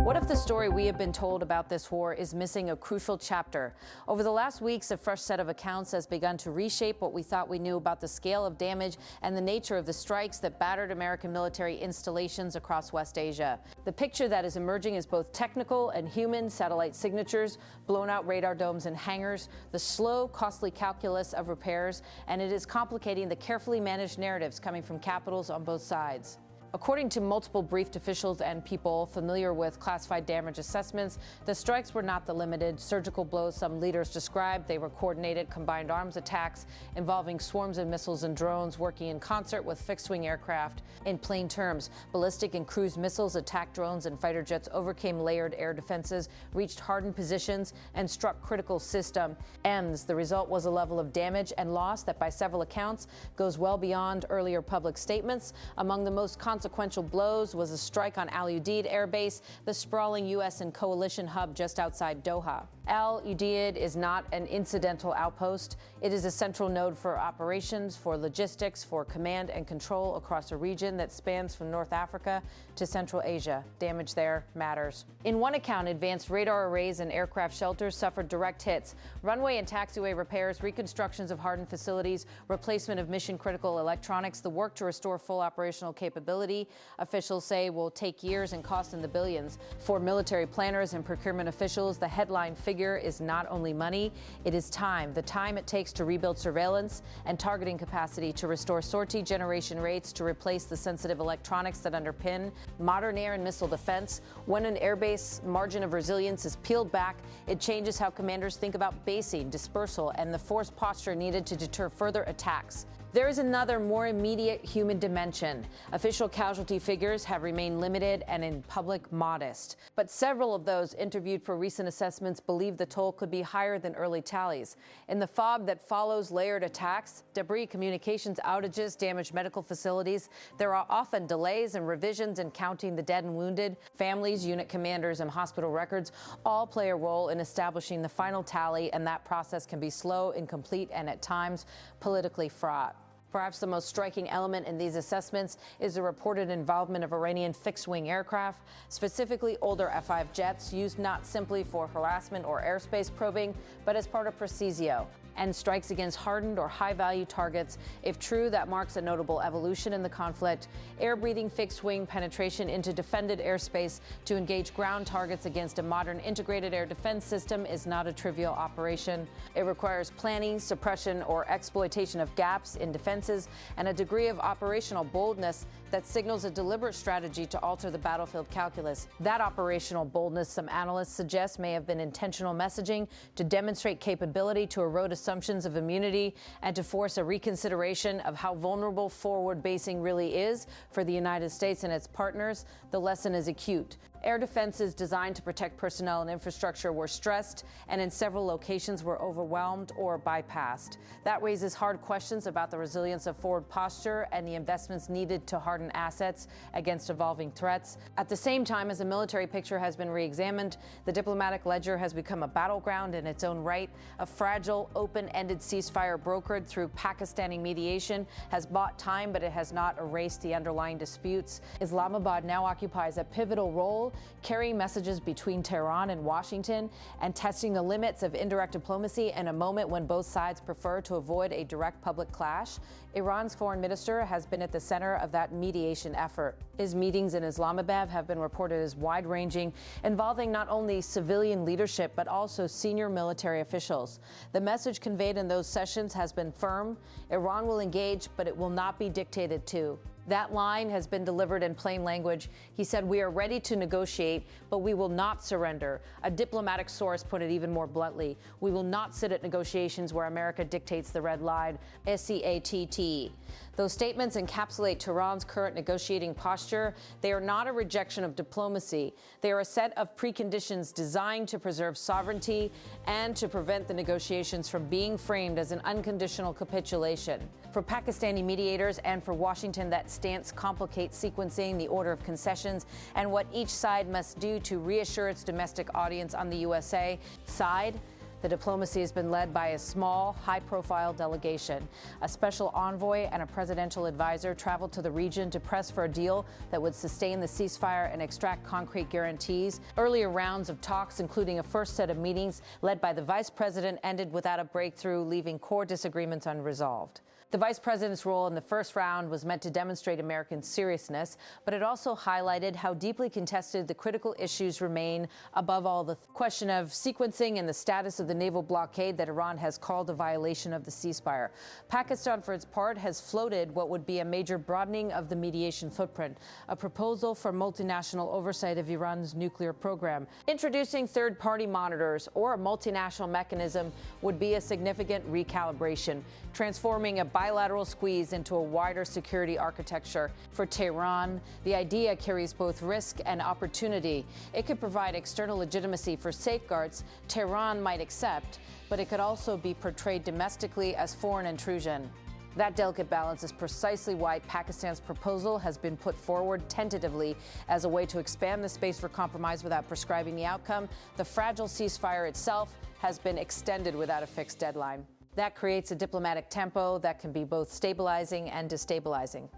What if the story we have been told about this war is missing a crucial chapter? Over the last weeks, a fresh set of accounts has begun to reshape what we thought we knew about the scale of damage and the nature of the strikes that battered American military installations across West Asia. The picture that is emerging is both technical and human: satellite signatures, blown out radar domes and hangars, the slow, costly calculus of repairs, and it is complicating the carefully managed narratives coming from capitals on both sides. According to multiple briefed officials and people familiar with classified damage assessments, the strikes were not the limited surgical blows some leaders described. They were coordinated combined arms attacks involving swarms of missiles and drones working in concert with fixed-wing aircraft. In plain terms, ballistic and cruise missiles attacked drones and fighter jets, overcame layered air defenses, reached hardened positions, and struck critical systems. The result was a level of damage and loss that, by several accounts, goes well beyond earlier public statements. Among the most consequential blows was a strike on Al Udeid Air Base, the sprawling U.S. and coalition hub just outside Doha. Al Udeid is not an incidental outpost. It is a central node for operations, for logistics, for command and control across a region that spans from North Africa to Central Asia. Damage there matters. In one account, advanced radar arrays and aircraft shelters suffered direct hits. Runway and taxiway repairs, reconstructions of hardened facilities, replacement of mission-critical electronics, the work to restore full operational capability, officials say, will take years and cost in the billions. For military planners and procurement officials, the headline figure is not only money, it is time. The time it takes to rebuild surveillance and targeting capacity, to restore sortie generation rates, to replace the sensitive electronics that underpin modern air and missile defense. When an airbase margin of resilience is peeled back, it changes how commanders think about basing, dispersal, and the force posture needed to deter further attacks. There is another, more immediate human dimension. Official casualty figures have remained limited and in public modest. But several of those interviewed for recent assessments believe the toll could be higher than early tallies. In the fog that follows layered attacks, debris, communications outages, damaged medical facilities, there are often delays and revisions in counting the dead and wounded. Families, unit commanders, and hospital records all play a role in establishing the final tally, and that process can be slow, incomplete, and at times politically fraught. Perhaps the most striking element in these assessments is the reported involvement of Iranian fixed-wing aircraft, specifically older F-5 jets, used not simply for harassment or airspace probing, but as part of Precision, and strikes against hardened or high-value targets. If true, that marks a notable evolution in the conflict. Air-breathing fixed-wing penetration into defended airspace to engage ground targets against a modern integrated air defense system is not a trivial operation. It requires planning, suppression, or exploitation of gaps in defenses, and a degree of operational boldness that signals a deliberate strategy to alter the battlefield calculus. That operational boldness, some analysts suggest, may have been intentional messaging to demonstrate capability to erode assumptions of immunity and to force a reconsideration of how vulnerable forward basing really is for the United States and its partners. The lesson is acute. Air defenses designed to protect personnel and infrastructure were stressed, and in several locations were overwhelmed or bypassed. That raises hard questions about the resilience of forward posture and the investments needed to harden assets against evolving threats. At the same time, as the military picture has been re-examined, the diplomatic ledger has become a battleground in its own right. A fragile, open-ended ceasefire brokered through Pakistani mediation has bought time, but it has not erased the underlying disputes. Islamabad now occupies a pivotal role, carrying messages between Tehran and Washington and testing the limits of indirect diplomacy in a moment when both sides prefer to avoid a direct public clash. Iran's foreign minister has been at the center of that mediation effort. His meetings in Islamabad have been reported as wide-ranging, involving not only civilian leadership but also senior military officials. The message conveyed in those sessions has been firm. Iran will engage, but it will not be dictated to. That line has been delivered in plain language. He said, "We are ready to negotiate, but we will not surrender." A diplomatic source put it even more bluntly. "We will not sit at negotiations where America dictates the red line." SCATT. Those statements encapsulate Tehran's current negotiating posture. They are not a rejection of diplomacy. They are a set of preconditions designed to preserve sovereignty and to prevent the negotiations from being framed as an unconditional capitulation. For Pakistani mediators and for Washington, that stance complicates sequencing, the order of concessions, and what each side must do to reassure its domestic audience on the USA side. The diplomacy has been led by a small, high-profile delegation. A special envoy and a presidential advisor traveled to the region to press for a deal that would sustain the ceasefire and extract concrete guarantees. Earlier rounds of talks, including a first set of meetings led by the vice president, ended without a breakthrough, leaving core disagreements unresolved. The vice president's role in the first round was meant to demonstrate American seriousness, but it also highlighted how deeply contested the critical issues remain, above all the question of sequencing and the status of the naval blockade that Iran has called a violation of the ceasefire. Pakistan, for its part, has floated what would be a major broadening of the mediation footprint, a proposal for multinational oversight of Iran's nuclear program. Introducing third-party monitors or a multinational mechanism would be a significant recalibration, transforming a bilateral squeeze into a wider security architecture. For Tehran, the idea carries both risk and opportunity. It could provide external legitimacy for safeguards Tehran might accept, but it could also be portrayed domestically as foreign intrusion. That delicate balance is precisely why Pakistan's proposal has been put forward tentatively as a way to expand the space for compromise without prescribing the outcome. The fragile ceasefire itself has been extended without a fixed deadline. That creates a diplomatic tempo that can be both stabilizing and destabilizing.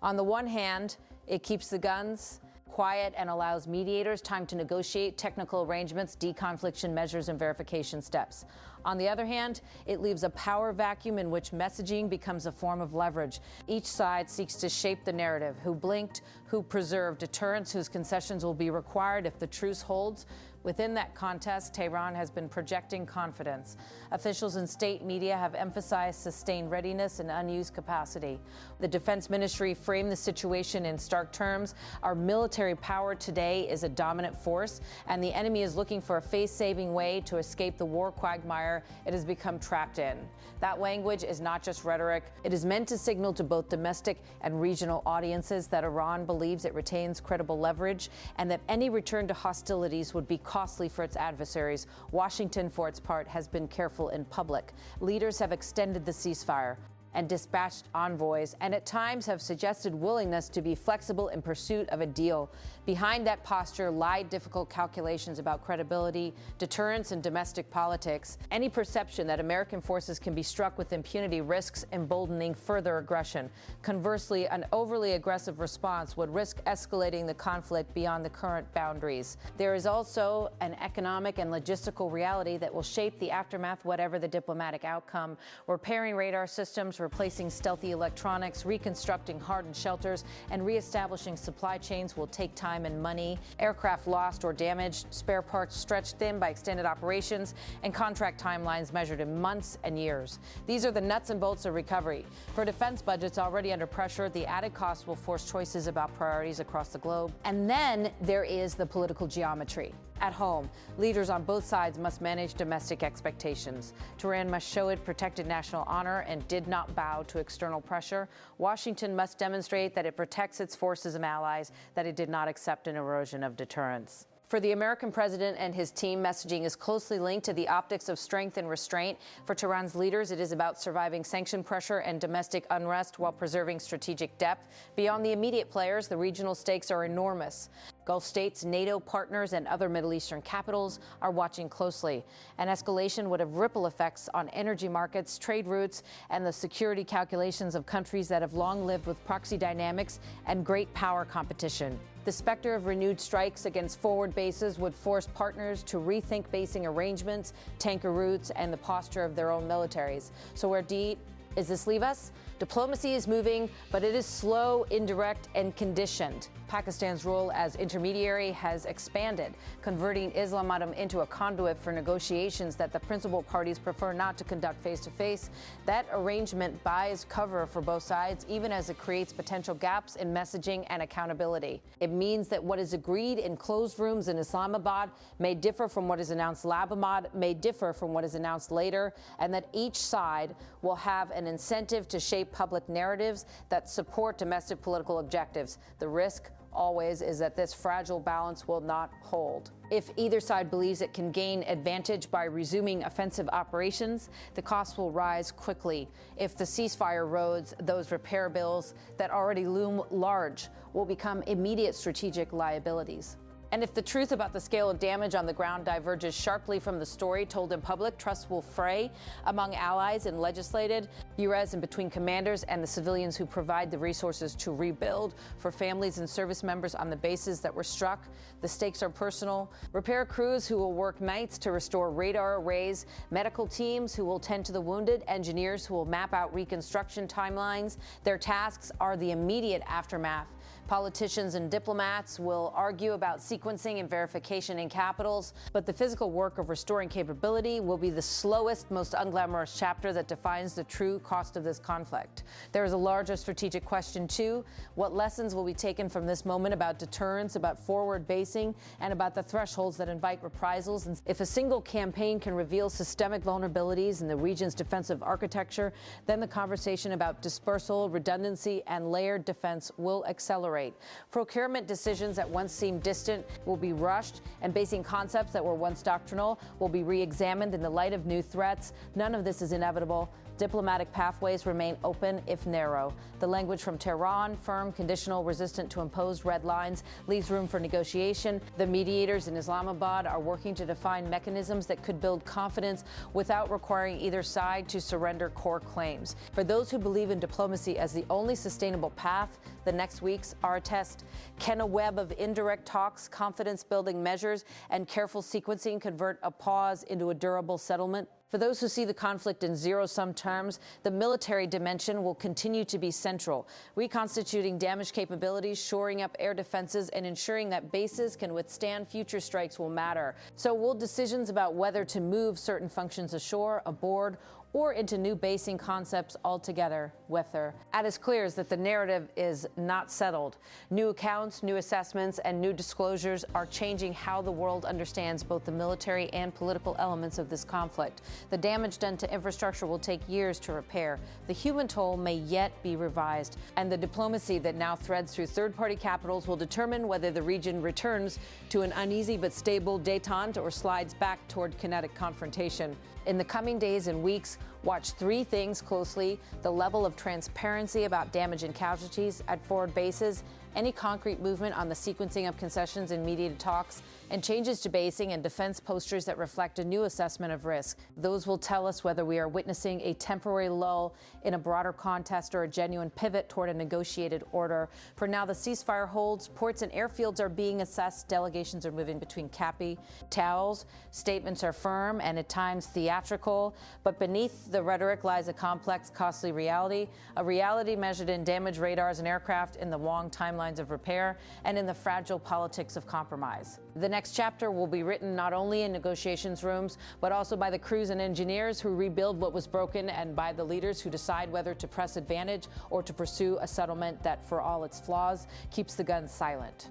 On the one hand, it keeps the guns quiet and allows mediators time to negotiate technical arrangements, deconfliction measures, and verification steps. On the other hand, it leaves a power vacuum in which messaging becomes a form of leverage. Each side seeks to shape the narrative: who blinked, who preserved deterrence, whose concessions will be required if the truce holds. Within that contest, Tehran has been projecting confidence. Officials in state media have emphasized sustained readiness and unused capacity. The Defense Ministry framed the situation in stark terms: our military power today is a dominant force, and the enemy is looking for a face-saving way to escape the war quagmire it has become trapped in. That language is not just rhetoric. It is meant to signal to both domestic and regional audiences that Iran believes it retains credible leverage and that any return to hostilities would be costly for its adversaries. Washington, for its part, has been careful in public. Leaders have extended the ceasefire and dispatched envoys, and at times have suggested willingness to be flexible in pursuit of a deal. Behind that posture lie difficult calculations about credibility, deterrence, and domestic politics. Any perception that American forces can be struck with impunity risks emboldening further aggression. Conversely, an overly aggressive response would risk escalating the conflict beyond the current boundaries. There is also an economic and logistical reality that will shape the aftermath, whatever the diplomatic outcome. Repairing radar systems, replacing stealthy electronics, reconstructing hardened shelters, and reestablishing supply chains will take time and money. Aircraft lost or damaged, spare parts stretched thin by extended operations, and contract timelines measured in months and years. These are the nuts and bolts of recovery. For defense budgets already under pressure, the added cost will force choices about priorities across the globe. And then there is the political geometry. At home, leaders on both sides must manage domestic expectations. Tehran must show it protected national honor and did not bow to external pressure. Washington must demonstrate that it protects its forces and allies, that it did not accept an erosion of deterrence. For the American president and his team, messaging is closely linked to the optics of strength and restraint. For Tehran's leaders, it is about surviving sanction pressure and domestic unrest while preserving strategic depth. Beyond the immediate players, the regional stakes are enormous. Gulf states, NATO partners, and other Middle Eastern capitals are watching closely. An escalation would have ripple effects on energy markets, trade routes, and the security calculations of countries that have long lived with proxy dynamics and great power competition. The specter of renewed strikes against forward bases would force partners to rethink basing arrangements, tanker routes, and the posture of their own militaries. So where does this leave us? Diplomacy is moving, but it is slow, indirect, and conditioned. Pakistan's role as intermediary has expanded, converting Islamabad into a conduit for negotiations that the principal parties prefer not to conduct face-to-face. That arrangement buys cover for both sides, even as it creates potential gaps in messaging and accountability. It means that what is agreed in closed rooms in Islamabad may differ from what is announced Labamad, may differ from what is announced later, and that each side will have an incentive to shape public narratives that support domestic political objectives. The risk always is that this fragile balance will not hold. If either side believes it can gain advantage by resuming offensive operations, the costs will rise quickly. If the ceasefire erodes, those repair bills that already loom large will become immediate strategic liabilities. And if the truth about the scale of damage on the ground diverges sharply from the story told in public, trust will fray among allies and legislated U.S. and between commanders and the civilians who provide the resources to rebuild. For families and service members on the bases that were struck, the stakes are personal. Repair crews who will work nights to restore radar arrays, medical teams who will tend to the wounded, engineers who will map out reconstruction timelines. Their tasks are the immediate aftermath. Politicians and diplomats will argue about sequencing and verification in capitals, but the physical work of restoring capability will be the slowest, most unglamorous chapter that defines the true cost of this conflict. There is a larger strategic question, too. What lessons will be taken from this moment about deterrence, about forward basing, and about the thresholds that invite reprisals? And if a single campaign can reveal systemic vulnerabilities in the region's defensive architecture, then the conversation about dispersal, redundancy, and layered defense will accelerate. Procurement decisions that once seemed distant will be rushed, and basing concepts that were once doctrinal will be re-examined in the light of new threats. None of this is inevitable. Diplomatic pathways remain open, if narrow. The language from Tehran, firm, conditional, resistant to imposed red lines, leaves room for negotiation. The mediators in Islamabad are working to define mechanisms that could build confidence without requiring either side to surrender core claims. For those who believe in diplomacy as the only sustainable path, the next weeks are a test. Can a web of indirect talks, confidence-building measures, and careful sequencing convert a pause into a durable settlement? For those who see the conflict in zero-sum terms, the military dimension will continue to be central, reconstituting damaged capabilities, shoring up air defenses, and ensuring that bases can withstand future strikes will matter. So will decisions about whether to move certain functions ashore, aboard, or into new basing concepts altogether wither. It is clear that the narrative is not settled. New accounts, new assessments, and new disclosures are changing how the world understands both the military and political elements of this conflict. The damage done to infrastructure will take years to repair. The human toll may yet be revised, and the diplomacy that now threads through third-party capitals will determine whether the region returns to an uneasy but stable détente or slides back toward kinetic confrontation. In the coming days and weeks, watch three things closely: the level of transparency about damage and casualties at forward bases, any concrete movement on the sequencing of concessions in mediated talks, and changes to basing and defense postures that reflect a new assessment of risk. Those will tell us whether we are witnessing a temporary lull in a broader contest or a genuine pivot toward a negotiated order. For now, the ceasefire holds. Ports and airfields are being assessed. Delegations are moving between CAPI towels. Statements are firm and at times theatrical, but beneath the rhetoric lies a complex, costly reality, a reality measured in damaged radars and aircraft, in the long timelines of repair, and in the fragile politics of compromise. The next chapter will be written not only in negotiations rooms, but also by the crews and engineers who rebuild what was broken, and by the leaders who decide whether to press advantage or to pursue a settlement that, for all its flaws, keeps the guns silent.